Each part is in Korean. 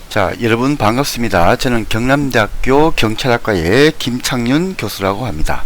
자, 여러분 반갑습니다. 저는 경남대학교 경찰학과의 김창윤 교수라고 합니다.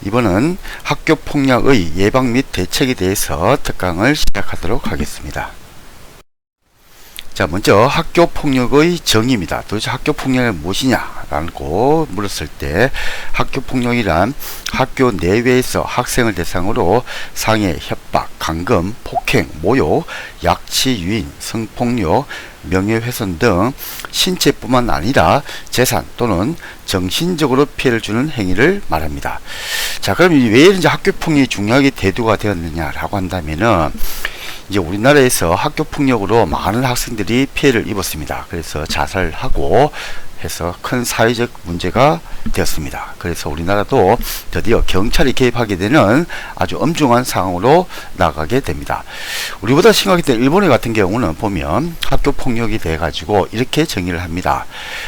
이번은 학교폭력의 예방 및 대책에 대해서 특강을 시작하도록 하겠습니다. 자, 먼저 학교폭력의 정의입니다. 도대체 학교폭력이 무엇이냐라고 물었을 때, 학교폭력이란 학교 내외에서 학생을 대상으로 상해, 협박, 감금, 폭행, 모욕, 약치, 유인, 성폭력, 명예훼손 등 신체뿐만 아니라 재산 또는 정신적으로 피해를 주는 행위를 말합니다. 자, 그럼 왜 이제 학교폭력이 중요하게 대두가 되었느냐라고 한다면은, 이제 우리나라에서 학교폭력으로 많은 학생들이 피해를 입었습니다. 그래서 자살하고 해서 큰 사회적 문제가 되었습니다. 그래서 우리나라도 드디어 경찰이 개입하게 되는 아주 엄중한 상황으로 나가게 됩니다. 우리보다 심각했던 일본의 같은 경우는 보면 학교폭력이 돼 가지고 이렇게 정의를 합니다.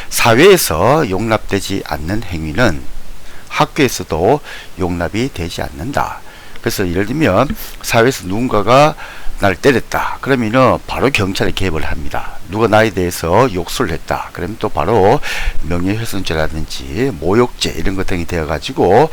사회에서 용납되지 않는 행위는 학교에서도 용납이 되지 않는다. 그래서 예를 들면 사회에서 누군가가 나를 때렸다. 그러면은 바로 경찰에 개입을 합니다. 누가 나에 대해서 욕설을 했다. 그러면 또 바로 명예훼손죄라든지 모욕죄 이런 것 등이 되어 가지고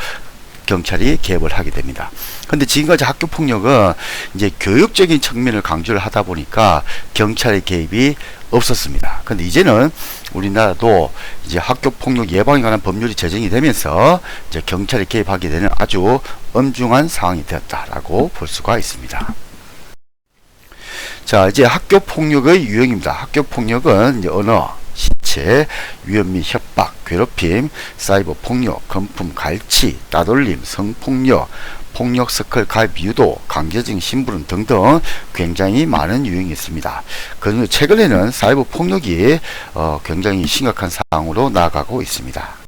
경찰이 개입을 하게 됩니다. 근데 지금까지 학교폭력은 이제 교육적인 측면을 강조를 하다 보니까 경찰의 개입이 없었습니다. 근데 이제는 우리나라도 이제 학교폭력 예방에 관한 법률이 제정이 되면서 이제 경찰이 개입하게 되는 아주 엄중한 상황이 되었다라고 볼 수가 있습니다. 자, 이제 학교폭력의 유형입니다. 학교폭력은 이제 언어, 신체, 위험 및 협박, 괴롭힘, 사이버 폭력, 금품, 갈취, 따돌림, 성폭력, 폭력 서클 가입 유도, 강제적인 심부름 등등 굉장히 많은 유형이 있습니다. 그런데 최근에는 사이버 폭력이 굉장히 심각한 상황으로 나아가고 있습니다.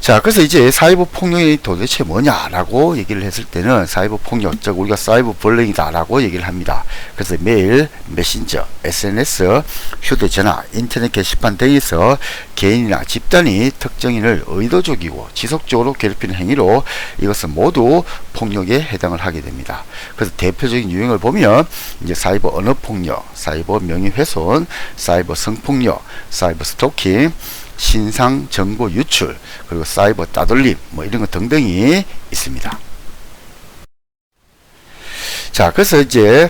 자, 그래서 이제 사이버 폭력이 도대체 뭐냐라고 얘기를 했을 때는 사이버 폭력, 즉 우리가 사이버 불링이다라고 얘기를 합니다. 그래서 메일, 메신저, SNS, 휴대전화, 인터넷 게시판 등에서 개인이나 집단이 특정인을 의도적이고 지속적으로 괴롭히는 행위로 이것은 모두 폭력에 해당을 하게 됩니다. 그래서 대표적인 유형을 보면 이제 사이버 언어 폭력, 사이버 명예훼손, 사이버 성폭력, 사이버 스토킹, 신상 정보 유출, 그리고 사이버 따돌림 뭐 이런 것 등등이 있습니다. 자, 그래서 이제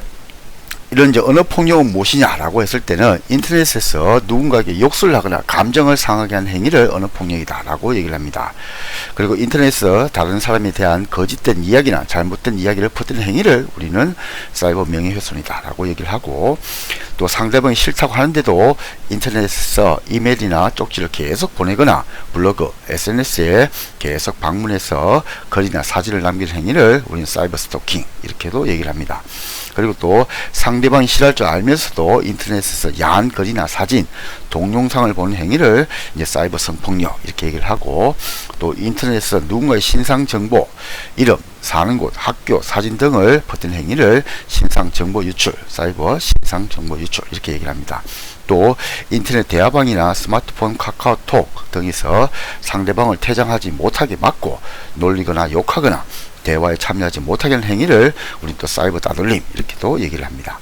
이런 이제 언어 폭력은 무엇이냐라고 했을 때는 인터넷에서 누군가에게 욕설을 하거나 감정을 상하게 하는 행위를 언어 폭력이다라고 얘기를 합니다. 그리고 인터넷에서 다른 사람에 대한 거짓된 이야기나 잘못된 이야기를 퍼뜨리는 행위를 우리는 사이버 명예훼손이다라고 얘기를 하고, 또 상대방이 싫다고 하는데도 인터넷에서 이메일이나 쪽지를 계속 보내거나 블로그, SNS에 계속 방문해서 글이나 사진을 남기는 행위를 우리는 사이버 스토킹 이렇게도 얘기를 합니다. 그리고 또 상대방이 싫어할 줄 알면서도 인터넷에서 야한 글이나 사진, 동영상을 보는 행위를 이제 사이버 성폭력 이렇게 얘기를 하고, 또 인터넷에서 누군가의 신상 정보, 이름, 사는 곳, 학교, 사진 등을 퍼뜨리는 행위를 신상 정보 유출, 사이버 신상 정보 유출 이렇게 얘기를 합니다. 또 인터넷 대화방이나 스마트폰, 카카오톡 등에서 상대방을 퇴장하지 못하게 막고 놀리거나 욕하거나 대화에 참여하지 못하게 하는 행위를 우리 또 사이버 따돌림 이렇게도 얘기를 합니다.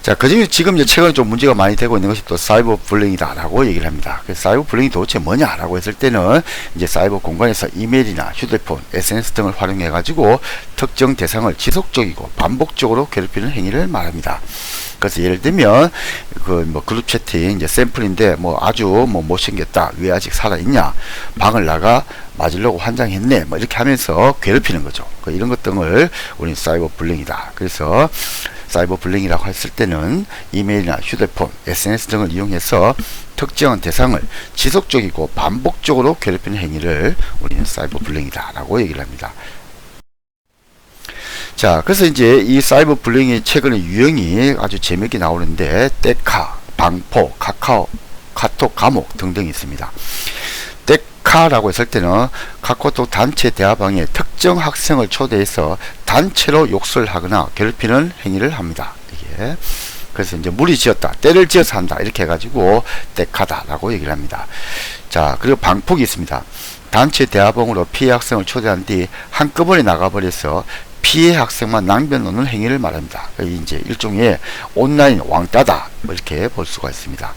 자, 그중에 지금 이제 최근에 좀 문제가 많이 되고 있는 것이 또 사이버 불링이다라고 얘기를 합니다. 그래서 사이버 불링이 도대체 뭐냐라고 했을 때는 이제 사이버 공간에서 이메일이나 휴대폰, SNS 등을 활용해 가지고 특정 대상을 지속적이고 반복적으로 괴롭히는 행위를 말합니다. 그래서 예를 들면 그 뭐 그룹 채팅 이제 샘플인데 뭐 아주 뭐 못생겼다, 왜 아직 살아 있냐, 방을 나가 맞으려고 환장했네, 뭐 이렇게 하면서 괴롭히는 거죠. 이런 것 등을 우리는 사이버 불링이다. 그래서 사이버 불링이라고 했을 때는 이메일이나 휴대폰, SNS 등을 이용해서 특정한 대상을 지속적이고 반복적으로 괴롭히는 행위를 우리는 사이버 불링이다라고 얘기를 합니다. 자, 그래서 이제 이 사이버 불링이 최근에 유형이 아주 재미있게 나오는데 떼카, 방포, 카카오, 카톡 감옥 등등이 있습니다. 떼카라고 했을 때는 카카오톡 단체 대화방에 특정 학생을 초대해서 단체로 욕설을 하거나 괴롭히는 행위를 합니다. 이게 그래서 이제 무리 지었다, 때를 지어서 한다 이렇게 해가지고 떼카다라고 얘기를 합니다. 자, 그리고 방폭이 있습니다. 단체 대화방으로 피해 학생을 초대한 뒤 한꺼번에 나가버려서 피해 학생만 낭비하는 행위를 말합니다. 이제 일종의 온라인 왕따다, 뭐 이렇게 볼 수가 있습니다.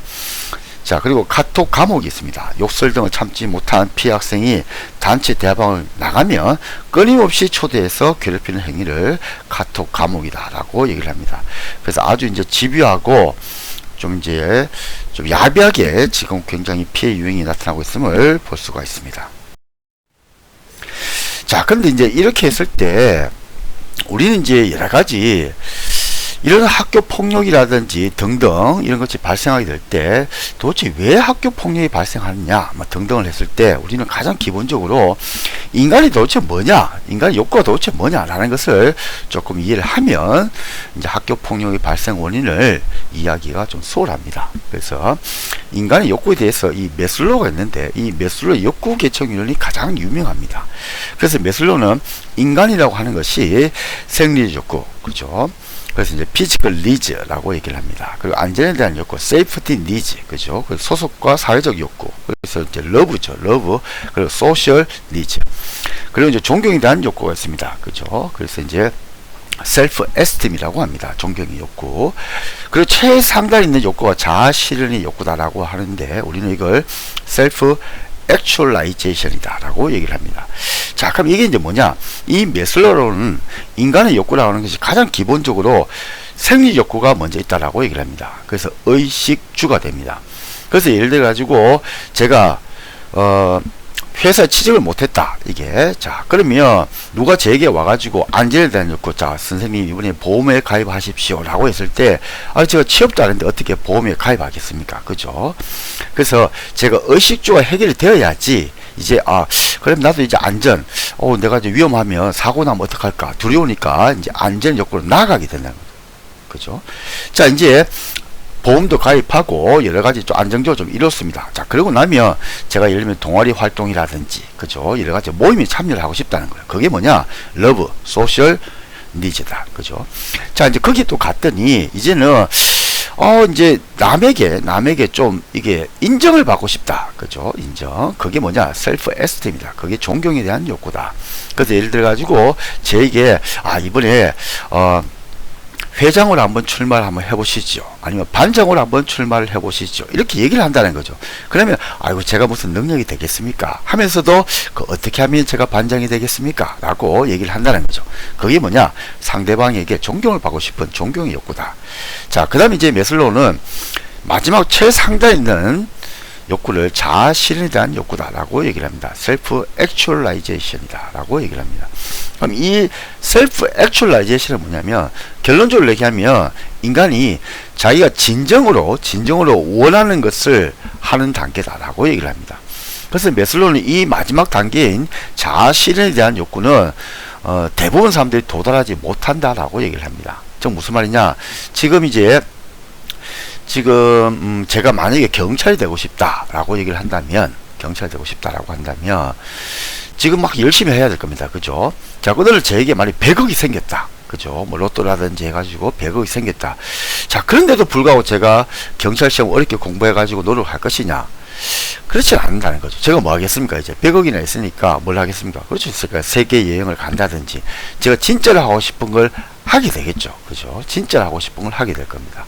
자, 그리고 카톡 감옥이 있습니다. 욕설 등을 참지 못한 피해 학생이 단체 대화방을 나가면 끊임없이 초대해서 괴롭히는 행위를 카톡 감옥이다 라고 얘기를 합니다. 그래서 아주 이제 집요하고 좀 야비하게 지금 굉장히 피해 유형이 나타나고 있음을 볼 수가 있습니다. 자, 그런데 이제 이렇게 했을 때 우리는 이제 여러 가지 이런 학교 폭력이라든지 등등 이런 것이 발생하게 될 때 도대체 왜 학교 폭력이 발생하느냐 뭐 등등을 했을 때 우리는 가장 기본적으로 인간이 도대체 뭐냐, 인간의 욕구가 도대체 뭐냐라는 것을 조금 이해를 하면 이제 학교 폭력의 발생 원인을 이야기가 좀 수월합니다. 그래서 인간의 욕구에 대해서 이 메슬로우가 있는데 이 메슬로우의 욕구 계층 이론이 가장 유명합니다. 그래서 메슬로우는 인간이라고 하는 것이 생리적 욕구, 그죠? 그래서 이제 피지컬 니즈라고 얘기를 합니다. 그리고 안전에 대한 욕구, 세이프티 니즈, 그죠? 그리고 소속과 사회적 욕구, 그래서 이제 러브죠, 러브, 그리고 소셜 니즈, 그리고 이제 존경에 대한 욕구가 있습니다, 그죠? 그래서 이제 셀프 에스팀이라고 합니다. 존경의 욕구. 그리고 최상단에 있는 욕구가 자아 실현의 욕구다라고 하는데 우리는 이걸 셀프 액츄얼라이제이션이다 라고 얘기를 합니다. 자, 그럼 이게 이제 뭐냐, 이 메슬로우는 인간의 욕구라고 하는 것이 가장 기본적으로 생리 욕구가 먼저 있다라고 얘기를 합니다. 그래서 의식주가 됩니다. 그래서 예를 들어 가지고 제가 회사에 취직을 못했다, 이게. 자, 그러면 누가 제게 와가지고 안전에 대한 욕구, 자, 선생님 이번에 보험에 가입하십시오 라고 했을 때, 제가 취업도 안 했는데 어떻게 보험에 가입하겠습니까, 그죠? 그래서 제가 의식주가 해결이 되어야지 이제 그럼 나도 이제 안전, 내가 이제 위험하면 사고 나면 어떡할까 두려우니까 이제 안전 욕구로 나아가게 된다는 거죠, 그죠? 자, 이제 보험도 가입하고 여러 가지 좀 안정적으로 좀 이렇습니다. 자, 그러고 나면 제가 예를 들면 동아리 활동이라든지, 그죠? 여러 가지 모임에 참여를 하고 싶다는 거예요. 그게 뭐냐? 러브, 소셜 니즈다, 그죠? 자, 이제 거기 또 갔더니 이제는 이제 남에게 좀 이게 인정을 받고 싶다, 그죠? 인정. 그게 뭐냐? 셀프 에스팀이다. 그게 존경에 대한 욕구다. 그래서 예를 들어 가지고 제에게 이번에 회장으로 한번 출마를 한번 해보시죠. 아니면 반장으로 한번 출마를 해보시죠. 이렇게 얘기를 한다는 거죠. 그러면 아이고 제가 무슨 능력이 되겠습니까? 하면서도 어떻게 하면 제가 반장이 되겠습니까? 라고 얘기를 한다는 거죠. 그게 뭐냐? 상대방에게 존경을 받고 싶은 존경의 욕구다. 자, 그 다음에 이제 메슬로우는 마지막 최상단에 있는 욕구를 자아 실현에 대한 욕구다라고 얘기를 합니다. 셀프 액츄얼라이제이션이다 라고 얘기를 합니다. 그럼 이 셀프 액츄얼라이제이션은 뭐냐면 결론적으로 얘기하면 인간이 자기가 진정으로 원하는 것을 하는 단계다라고 얘기를 합니다. 그래서 메슬로우는 이 마지막 단계인 자아 실현에 대한 욕구는 대부분 사람들이 도달하지 못한다라고 얘기를 합니다. 즉 무슨 말이냐? 지금 제가 만약에 경찰이 되고 싶다라고 얘기를 한다면, 지금 막 열심히 해야 될 겁니다. 그죠? 자, 오늘 저에게 만약에 100억이 생겼다. 그죠? 뭐 로또라든지 해가지고 100억이 생겼다. 자, 그런데도 불구하고 제가 경찰 시험 어렵게 공부해가지고 노력할 것이냐? 그렇지 않는다는 거죠. 제가 뭐 하겠습니까? 이제 100억이나 있으니까 뭘 하겠습니까? 그렇죠. 세계 여행을 간다든지 제가 진짜로 하고 싶은 걸 하게 되겠죠. 그죠? 진짜로 하고 싶은 걸 하게 될 겁니다.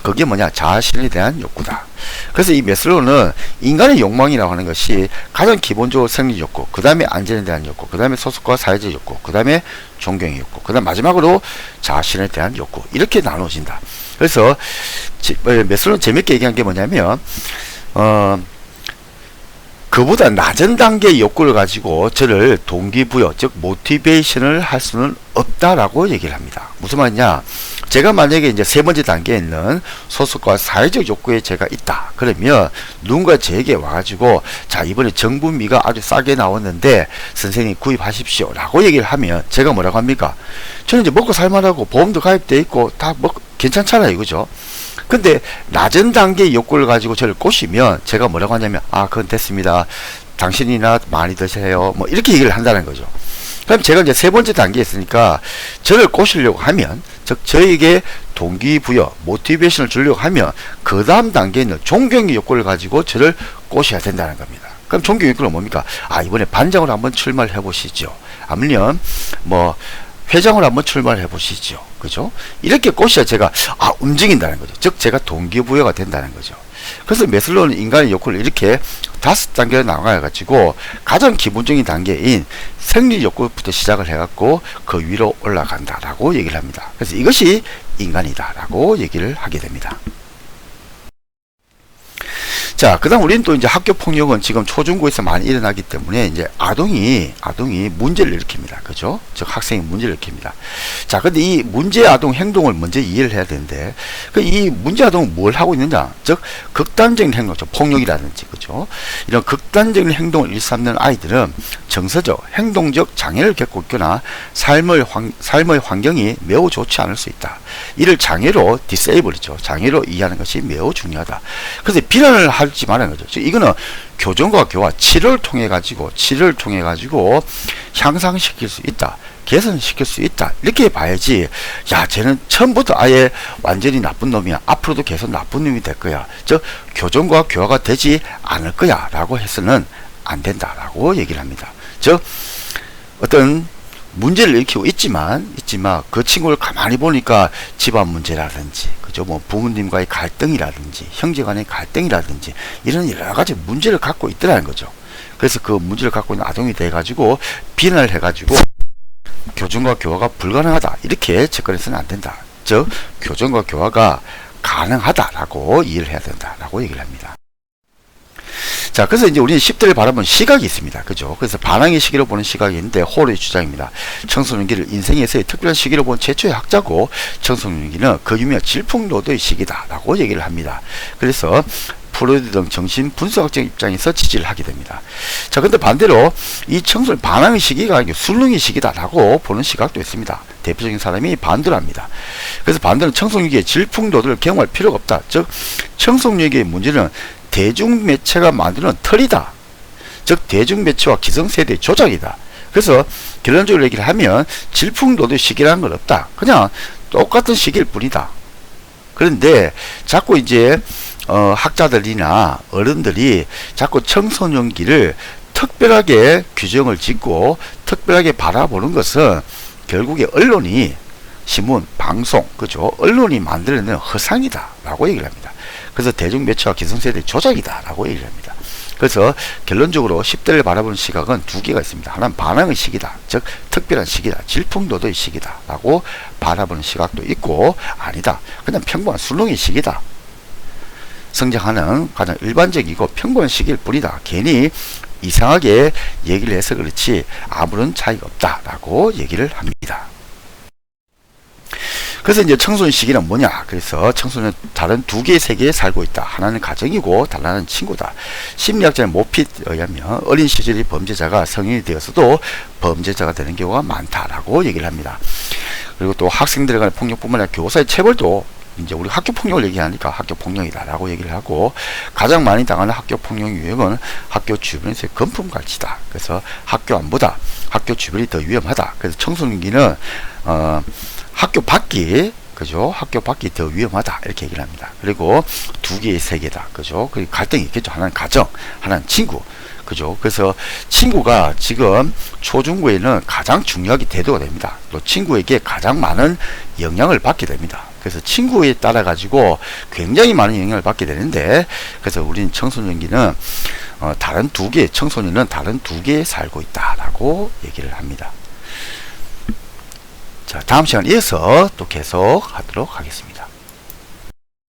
그게 뭐냐? 자아실현에 대한 욕구다. 그래서 이 메슬로우는 인간의 욕망이라고 하는 것이 가장 기본적으로 생리 욕구, 그 다음에 안전에 대한 욕구, 그 다음에 소속과 사회적 욕구, 그 다음에 존경의 욕구, 그 다음 마지막으로 자아실현에 대한 욕구, 이렇게 나눠진다. 그래서 메슬로우는 재밌게 얘기한 게 뭐냐면 그보다 낮은 단계의 욕구를 가지고 저를 동기부여, 즉 모티베이션을 할 수는 없다라고 얘기를 합니다. 무슨 말이냐? 제가 만약에 이제 세 번째 단계에 있는 소속과 사회적 욕구에 제가 있다. 그러면 누군가 제게 와가지고 자, 이번에 정부미가 아주 싸게 나왔는데 선생님 구입하십시오 라고 얘기를 하면 제가 뭐라고 합니까? 저는 이제 먹고 살만하고 보험도 가입돼 있고 다 괜찮잖아요, 그죠? 근데 낮은 단계의 욕구를 가지고 저를 꼬시면 제가 뭐라고 하냐면 그건 됐습니다. 당신이나 많이 드세요. 뭐 이렇게 얘기를 한다는 거죠. 그럼 제가 이제 세 번째 단계에 있으니까 저를 꼬시려고 하면, 즉 저에게 동기부여, 모티베이션을 주려고 하면 그 다음 단계에 있는 존경의 욕구를 가지고 저를 꼬셔야 된다는 겁니다. 그럼 존경의 욕구는 뭡니까? 이번에 반장으로 한번 출마를 해보시죠. 아니면 뭐 회장으로 한번 출발해 보시죠. 그죠? 이렇게 꼬셔야 제가 움직인다는 거죠. 즉 제가 동기부여가 된다는 거죠. 그래서 매슬로우는 인간의 욕구를 이렇게 5단계로 나눠 가지고 가장 기본적인 단계인 생리 욕구부터 시작을 해 갖고 그 위로 올라간다라고 얘기를 합니다. 그래서 이것이 인간이다라고 얘기를 하게 됩니다. 자, 그 다음 우리는 또 이제 학교 폭력은 지금 초중고에서 많이 일어나기 때문에 이제 아동이 문제를 일으킵니다. 그죠? 즉, 학생이 문제를 일으킵니다. 자, 근데 이 문제 아동 행동을 먼저 이해를 해야 되는데, 이 문제 아동은 뭘 하고 있느냐? 즉, 극단적인 행동, 폭력이라든지, 그죠? 이런 극단적인 행동을 일삼는 아이들은 정서적, 행동적 장애를 겪고 있거나 삶의 환경이 매우 좋지 않을 수 있다. 이를 장애로, 디세이블이죠. 장애로 이해하는 것이 매우 중요하다. 그래서 비난을 하지 말라는 거죠. 이거는 교정과 교화, 치료를 통해 가지고 향상시킬 수 있다. 개선시킬 수 있다. 이렇게 봐야지, 야, 쟤는 처음부터 아예 완전히 나쁜 놈이야. 앞으로도 계속 나쁜 놈이 될 거야. 즉, 교정과 교화가 되지 않을 거야. 라고 해서는 안 된다라고 얘기를 합니다. 즉, 어떤 문제를 일으키고 있지만 그 친구를 가만히 보니까 집안 문제라든지, 그죠? 뭐 부모님과의 갈등이라든지, 형제 간의 갈등이라든지, 이런 여러 가지 문제를 갖고 있더라는 거죠. 그래서 그 문제를 갖고 있는 아동이 돼가지고 비난을 해가지고 교정과 교화가 불가능하다, 이렇게 접근해서는 안 된다. 즉, 교정과 교화가 가능하다라고 이해를 해야 된다라고 얘기를 합니다. 자, 그래서 이제 우리는 10대를 바라보는 시각이 있습니다. 그죠? 그래서 반항의 시기로 보는 시각이 있는데, 홀의 주장입니다. 청소년기를 인생에서의 특별한 시기로 본 최초의 학자고, 청소년기는 그 유명한 질풍노도의 시기다 라고 얘기를 합니다. 그래서 프로이드 등 정신 분석학적 입장에서 지지를 하게 됩니다. 자, 근데 반대로 이 청소년 반항의 시기가 아니고 술렁의 시기다라고 보는 시각도 있습니다. 대표적인 사람이 반도라입니다. 그래서 반도는 청소년기의 질풍노도를 경험할 필요가 없다. 즉, 청소년기의 문제는 대중매체가 만드는 틀이다. 즉, 대중매체와 기성세대의 조작이다. 그래서 결론적으로 얘기를 하면 질풍노도의 시기라는 건 없다. 그냥 똑같은 시기일 뿐이다. 그런데 자꾸 이제 학자들이나 어른들이 자꾸 청소년기를 특별하게 규정을 짓고 특별하게 바라보는 것은 결국에 언론이, 신문, 방송, 그죠? 언론이 만들어낸 허상이다 라고 얘기를 합니다. 그래서 대중매체와 기성세대의 조작이다 라고 얘기를 합니다. 그래서 결론적으로 10대를 바라보는 시각은 두 개가 있습니다. 하나는 반항의 시기다. 즉, 특별한 시기다. 질풍노도의 시기다 라고 바라보는 시각도 있고, 아니다, 그냥 평범한 술렁의 시기다. 성장하는 가장 일반적이고 평범한 시기일 뿐이다. 괜히 이상하게 얘기를 해서 그렇지 아무런 차이가 없다라고 얘기를 합니다. 그래서 이제 청소년 시기는 뭐냐? 그래서 청소년 다른 두 개의 세계에 살고 있다. 하나는 가정이고 다른 하나는 친구다. 심리학자 모핏에 의하면 어린 시절의 범죄자가 성인이 되어서도 범죄자가 되는 경우가 많다라고 얘기를 합니다. 그리고 또 학생들에 관한 폭력뿐만 아니라 교사의 체벌도, 이제 우리 학교 폭력을 얘기하니까 학교 폭력이다라고 얘기를 하고, 가장 많이 당하는 학교 폭력 유형은 학교 주변에서의 건품갈치다. 그래서 학교 안보다 학교 주변이 더 위험하다. 그래서 청소년기는 학교 밖이, 그죠? 학교 밖이 더 위험하다, 이렇게 얘기를 합니다. 그리고 두 개의 세계다, 그죠? 그리고 갈등이 있겠죠. 하나는 가정, 하나는 친구, 그죠? 그래서 친구가 지금 초중고에는 가장 중요하게 대두가 됩니다. 또 친구에게 가장 많은 영향을 받게 됩니다. 그래서 친구에 따라 가지고 굉장히 많은 영향을 받게 되는데, 그래서 우리는 청소년기는 청소년은 다른 두 개에 살고 있다라고 얘기를 합니다. 자, 다음 시간 이어서 또 계속 하도록 하겠습니다.